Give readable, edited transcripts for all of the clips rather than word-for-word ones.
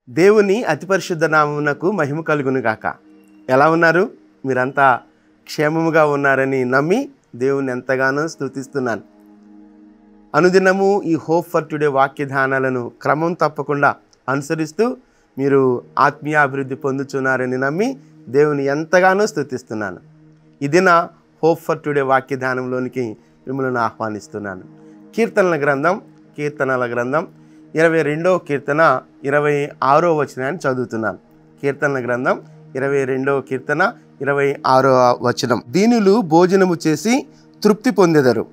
దేవుని అతి పరిశుద్ధ నామమునకు మహిమ కలుగును గాక. ఎలా ఉన్నారు? మీరంతా క్షేమముగా ఉన్నారని నమ్మి దేవుని ఎంతగానో స్తుతిస్తున్నాను. అనుదినము ఈ హోప్ ఫర్ టుడే వాక్యధానాలను క్రమం తప్పకుండా అనుసరిస్తూ మీరు ఆత్మీయ అభివృద్ధి పొందుతున్నారని నమ్మి దేవుని ఎంతగానో స్తుతిస్తున్నాను. ఇది నా హోప్ ఫర్ టుడే వాక్యధానంలోనికి మిమ్మల్ని ఆహ్వానిస్తున్నాను. కీర్తనల గ్రంథం 22వ కీర్తన 26వ వచనాన్ని చదువుతున్నాను. కీర్తనల గ్రంథం 22వ కీర్తన 26వ వచనం. దీనులు భోజనము చేసి తృప్తి పొందెదరు,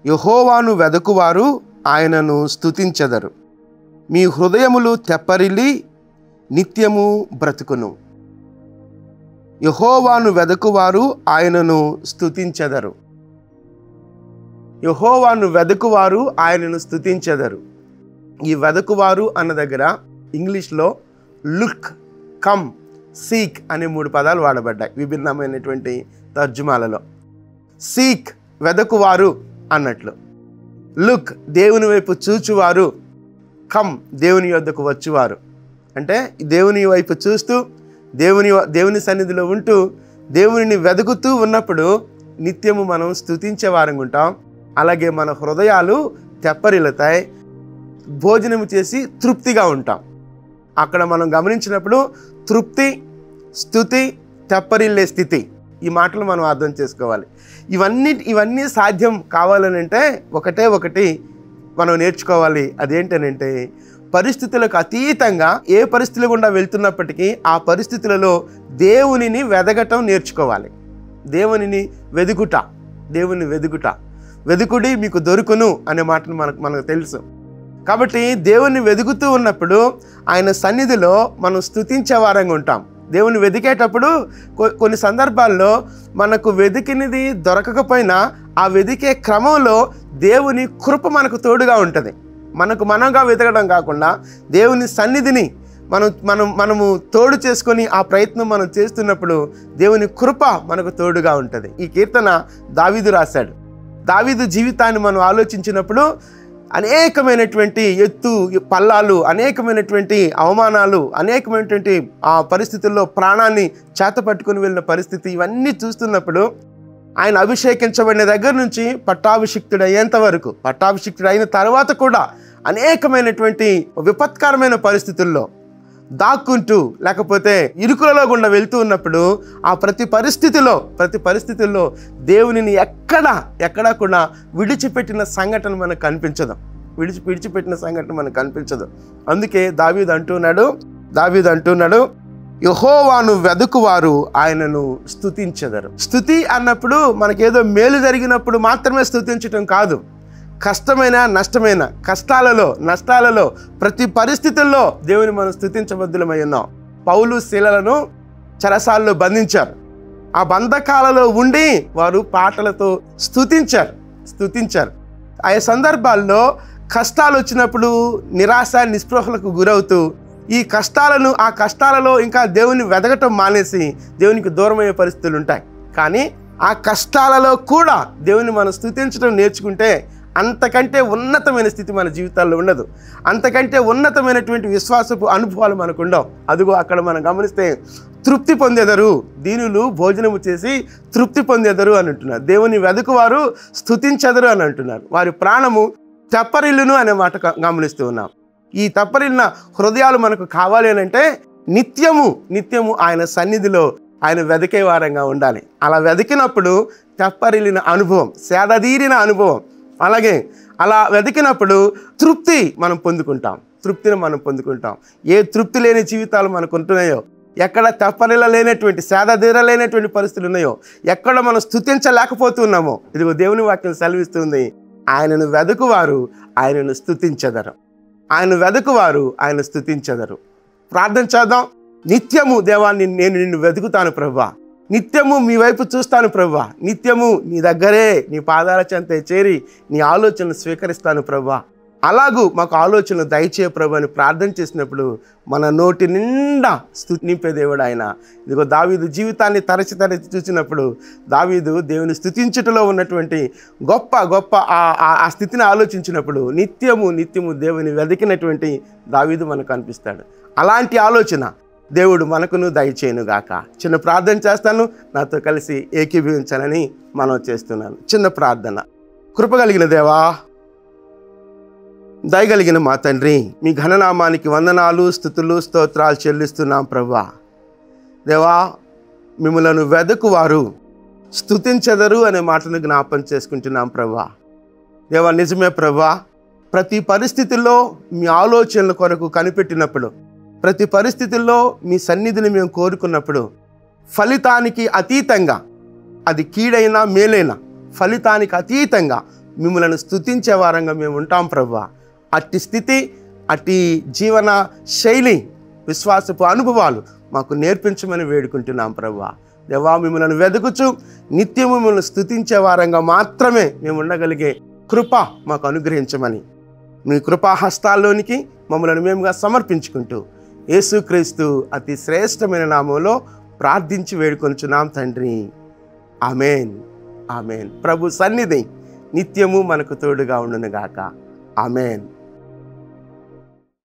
యెహోవాను వెదకువారు ఆయనను స్తుతించెదరు. మీ హృదయములు తెప్పరిల్లి నిత్యము బ్రతుకును. యెహోవాను వెదకువారు ఆయనను స్తుతించెదరు. యెహోవాను వెదకువారు ఆయనను స్తుతించెదరు. ఈ వెదకువారు అన్న దగ్గర ఇంగ్లీష్లో లుక్, కమ్, సీక్ అనే 3 పదాలు వాడబడ్డాయి విభిన్నమైనటువంటి తర్జుమాలలో. సీక్ వెదకువారు అన్నట్లు, లుక్ దేవుని వైపు చూచువారు, కమ్ దేవుని యొద్దకు వచ్చువారు. అంటే దేవుని వైపు చూస్తూ దేవుని సన్నిధిలో ఉంటూ దేవునిని వెతుకుతూ ఉన్నప్పుడు నిత్యము మనం స్తుతించే వారంగా ఉంటాం. అలాగే మన హృదయాలు తెప్పరిల్లుతాయి, భోజనము చేసి తృప్తిగా ఉంటాం. అక్కడ మనం గమనించినప్పుడు తృప్తి, స్తుతి, తెప్పరిల్లే స్థితి, ఈ మాటలు మనం అర్థం చేసుకోవాలి. ఇవన్నీ సాధ్యం కావాలనంటే ఒకటి మనం నేర్చుకోవాలి. అదేంటనంటే పరిస్థితులకు అతీతంగా ఏ పరిస్థితులు గుండా వెళ్తున్నప్పటికీ ఆ పరిస్థితులలో దేవునిని వెదగటం నేర్చుకోవాలి. దేవునిని వెదుకుడి మీకు దొరుకును అనే మాటను మనకు తెలుసు. కాబట్టి దేవుని వెతుకుతూ ఉన్నప్పుడు ఆయన సన్నిధిలో మనం స్తుతించే వారంగా ఉంటాం. దేవుని వెతికేటప్పుడు కొన్ని సందర్భాల్లో మనకు వెతికినది దొరకకపోయినా ఆ వెతికే క్రమంలో దేవుని కృప మనకు తోడుగా ఉంటుంది. మనంగా వెతకడం కాకుండా దేవుని సన్నిధిని మనము తోడు చేసుకొని ఆ ప్రయత్నం మనం చేస్తున్నప్పుడు దేవుని కృప మనకు తోడుగా ఉంటుంది. ఈ కీర్తన దావీదు రాశాడు. దావీదు జీవితాన్ని మనం ఆలోచించినప్పుడు అనేకమైనటువంటి ఎత్తు పల్లాలు, అనేకమైనటువంటి అవమానాలు, అనేకమైనటువంటి ఆ పరిస్థితుల్లో ప్రాణాన్ని చేతపట్టుకుని వెళ్ళిన పరిస్థితి, ఇవన్నీ చూస్తున్నప్పుడు ఆయన అభిషేకించబడిన దగ్గర నుంచి పట్టాభిషిక్తుడు అయ్యేంత వరకు, పట్టాభిషిక్తుడు అయిన తర్వాత కూడా అనేకమైనటువంటి విపత్కరమైన పరిస్థితుల్లో దాక్కుంటూ లేకపోతే ఇరుకులలో గుండా వెళ్తూ ఉన్నప్పుడు ఆ ప్రతి పరిస్థితుల్లో దేవునిని ఎక్కడా కూడా విడిచిపెట్టిన సంఘటన మనకు కనిపించదు. అందుకే దావీదు అంటున్నాడు యెహోవాను వెదుకువారు ఆయనను స్తుతించెదరు. స్తుతి అన్నప్పుడు మనకేదో మేలు జరిగినప్పుడు మాత్రమే స్తుతించటం కాదు. కష్టమైన, నష్టమైన, నష్టాలలో ప్రతి పరిస్థితుల్లో దేవుని మనం స్తుతించబద్దులమై ఉన్నాం. పౌలు శీలలను చెరసాల్లో బంధించారు. ఆ బంధకాలలో ఉండి వారు పాటలతో స్తుతించారు. ఆయా సందర్భాల్లో కష్టాలు వచ్చినప్పుడు నిరాశ, నిస్పృహలకు గురవుతూ ఆ కష్టాలలో ఇంకా దేవుని వెదగటం మానేసి దేవునికి దూరమయ్యే పరిస్థితులు ఉంటాయి. కానీ ఆ కష్టాలలో కూడా దేవుని మనం స్తుతించడం నేర్చుకుంటే అంతకంటే ఉన్నతమైన స్థితి మన జీవితాల్లో ఉండదు. అంతకంటే ఉన్నతమైనటువంటి విశ్వాసపు అనుభవాలు మనకు ఉండవు. అదిగో అక్కడ మనం గమనిస్తే తృప్తి పొందెదరు, దీనులు భోజనము చేసి తృప్తి పొందెదరు అని అంటున్నారు. దేవుని వెదుకువారు స్తుతించెదరు అని అంటున్నారు. వారి ప్రాణము తెప్పరిల్లును అనే మాట గమనిస్తూ ఉన్నాం. ఈ తెప్పరిల్లిన హృదయాలు మనకు కావాలి అని అంటే నిత్యము ఆయన సన్నిధిలో ఆయన వెదికే వారంగా ఉండాలి. అలా వెదికినప్పుడు తెప్పరిల్లిన అనుభవం, సేదదీరిన అనుభవం, అలాగే అలా వెతికినప్పుడు తృప్తిని మనం పొందుకుంటాం. ఏ తృప్తి లేని జీవితాలు మనకు ఉంటున్నాయో, ఎక్కడ తెప్పరిల్ల లేనటువంటి, సేదదీరలేనటువంటి పరిస్థితులు ఉన్నాయో, ఎక్కడ మనం స్తుతించలేకపోతున్నామో, ఇదిగో దేవుని వాక్యం సెలవిస్తుంది, ఆయనను వెదుకువారు ఆయనను స్తుతించెదరు. ప్రార్థన చేద్దాం. నిత్యము దేవాన్ని నేను నిన్ను వెతుకుతాను ప్రభువా, నిత్యము మీ వైపు చూస్తాను ప్రభువా, నిత్యము నీ దగ్గరే నీ పాదాల చెంతే చేరి నీ ఆలోచనలు స్వీకరిస్తాను ప్రభువా, అలాగూ మాకు ఆలోచనలు దయచేయ ప్రభు అని ప్రార్థన చేసినప్పుడు మన నోటి నిండా స్తుతి నింపే దేవుడు ఆయన. ఇదిగో దావీదు జీవితాన్ని తరచి చూసినప్పుడు దావీదు దేవుని స్తుతించుటలో ఉన్నటువంటి గొప్ప ఆ స్థితిని ఆలోచించినప్పుడు నిత్యము దేవుని వెతికినటువంటి దావీదు మనకు కనిపిస్తాడు. అలాంటి ఆలోచన దేవుడు మనకును దయచేయునుగాక. చిన్న ప్రార్థన చేస్తాను, నాతో కలిసి ఏకీభవించాలని మనం చేస్తున్నాను. చిన్న ప్రార్థన. కృపగలిగిన దేవా, దయగలిగిన మా తండ్రి, మీ ఘననామానికి వందనాలు, స్తుతులు, స్తోత్రాలు చెల్లిస్తున్నాం ప్రభువా. దేవా, మిమ్మలను వెదకువారు స్తుతించెదరు అనే మాటను జ్ఞాపం చేసుకుంటున్నాం ప్రభువా. దేవా, నిజమే ప్రభువా, ప్రతి పరిస్థితుల్లో మీ ఆలోచనల కొరకు కనిపెట్టినప్పుడు, ప్రతి పరిస్థితుల్లో మీ సన్నిధిని మేము కోరుకున్నప్పుడు, ఫలితానికి అతీతంగా, అది కీడైనా మేలైనా ఫలితానికి అతీతంగా మిమ్మల్ని స్తుతించే వారంగా మేము ఉంటాం ప్రభువా. అట్టి స్థితి, అట్టి జీవన శైలి, విశ్వాసపు అనుభవాలు మాకు నేర్పించమని వేడుకుంటున్నాం ప్రభువా. దేవా, మిమ్మల్ని వెతుకుచు నిత్యము మిమ్మల్ని స్తుతించే వారంగా మాత్రమే మేము ఉండగలిగే కృప మాకు అనుగ్రహించమని మీ కృపా హస్తాల్లోనికి మమ్మల్ని మేముగా సమర్పించుకుంటూ యేసుక్రీస్తు అతి శ్రేష్టమైన నామంలో ప్రార్థించి వేడుకొంచున్నాం తండ్రి. ఆమేన్, ఆమేన్. ప్రభు సన్నిధి నిత్యము మనకు తోడుగా ఉండునుగాక. ఆమేన్.